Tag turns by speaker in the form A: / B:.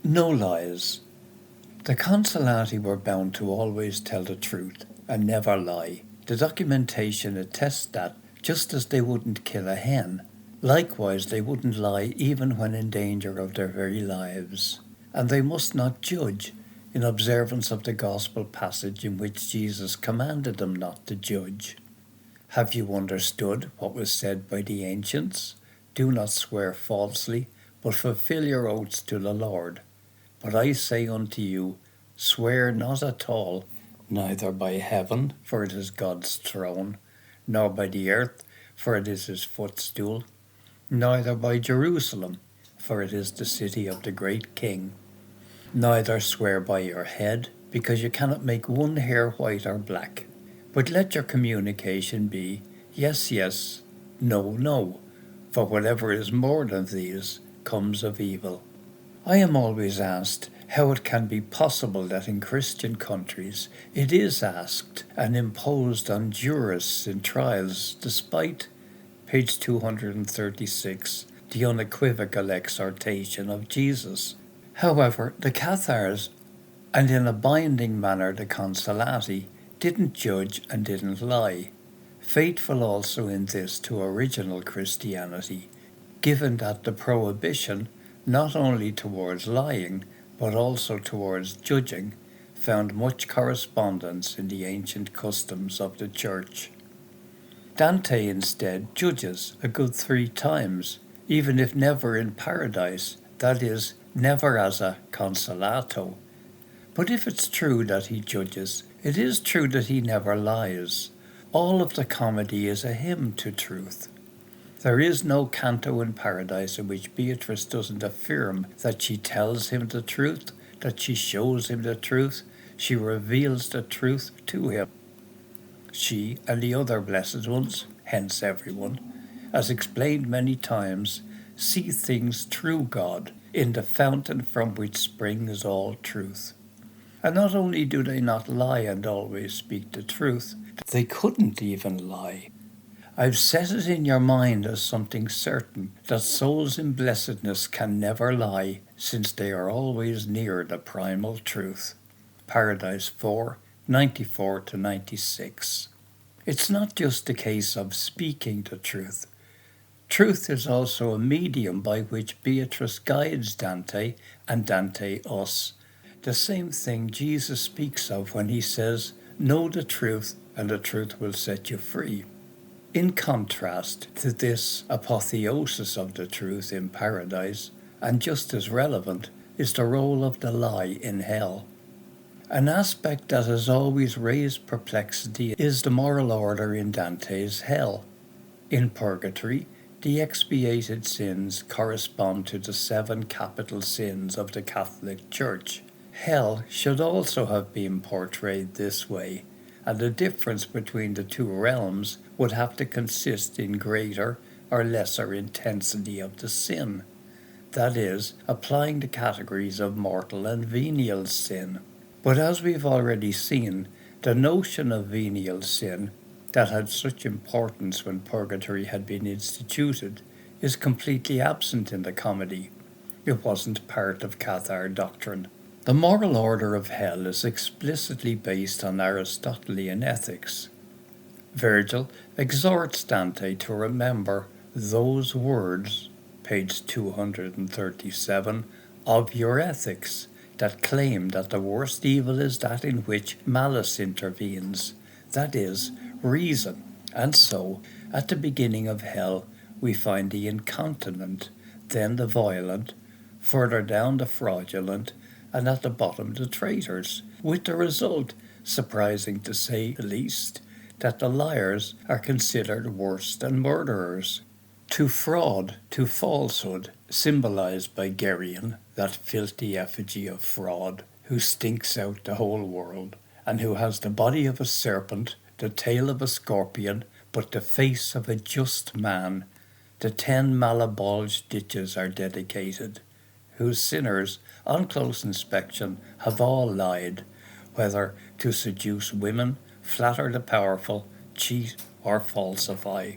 A: No lies. The Consolati were bound to always tell the truth and never lie. The documentation attests that, just as they wouldn't kill a hen, likewise they wouldn't lie even when in danger of their very lives. And they must not judge, in observance of the Gospel passage in which Jesus commanded them not to judge. Have you understood what was said by the ancients? Do not swear falsely, but fulfill your oaths to the Lord. But I say unto you, swear not at all, neither by heaven, for it is God's throne, nor by the earth, for it is his footstool, neither by Jerusalem, for it is the city of the great King. Neither swear by your head, because you cannot make one hair white or black. But let your communication be, yes, yes, no, no, for whatever is more than these comes of evil. I am always asked how it can be possible that in Christian countries it is asked and imposed on jurists in trials despite, page 236, the unequivocal exhortation of Jesus. However, the Cathars, and in a binding manner the Consolati, didn't judge and didn't lie, faithful also in this to original Christianity, given that the prohibition, not only towards lying, but also towards judging, found much correspondence in the ancient customs of the Church. Dante instead judges a good 3 times, even if never in paradise, that is, never as a consolato. But if it's true that he judges, it is true that he never lies. All of the comedy is a hymn to truth. There is no canto in Paradise in which Beatrice doesn't affirm that she tells him the truth, that she shows him the truth, she reveals the truth to him. She and the other blessed ones, hence everyone, as explained many times, see things through God, in the fountain from which springs all truth. And not only do they not lie and always speak the truth, they couldn't even lie. I've set it in your mind as something certain that souls in blessedness can never lie, since they are always near the primal truth. Paradise 4, 94 to 96. It's not just a case of speaking the truth. Truth is also a medium by which Beatrice guides Dante and Dante us. The same thing Jesus speaks of when he says, "Know the truth, and the truth will set you free." In contrast to this apotheosis of the truth in paradise, and just as relevant, is the role of the lie in hell. An aspect that has always raised perplexity is the moral order in Dante's hell. In purgatory, the expiated sins correspond to the 7 capital sins of the Catholic Church. Hell should also have been portrayed this way, and the difference between the 2 realms would have to consist in greater or lesser intensity of the sin, that is, applying the categories of mortal and venial sin. But as we've already seen, the notion of venial sin, that had such importance when purgatory had been instituted, is completely absent in the comedy. It wasn't part of Cathar doctrine. The moral order of hell is explicitly based on Aristotelian ethics. Virgil exhorts Dante to remember those words, page 237, of your ethics, that claim that the worst evil is that in which malice intervenes, that is, reason. And so, at the beginning of hell, we find the incontinent, then the violent, further down the fraudulent, and at the bottom the traitors, with the result, surprising to say the least, that the liars are considered worse than murderers. To fraud, to falsehood, symbolized by Geryon, that filthy effigy of fraud, who stinks out the whole world, and who has the body of a serpent, the tail of a scorpion, but the face of a just man, the 10 Malabulge ditches are dedicated, whose sinners, on close inspection, have all lied, whether to seduce women, flatter the powerful, cheat, or falsify.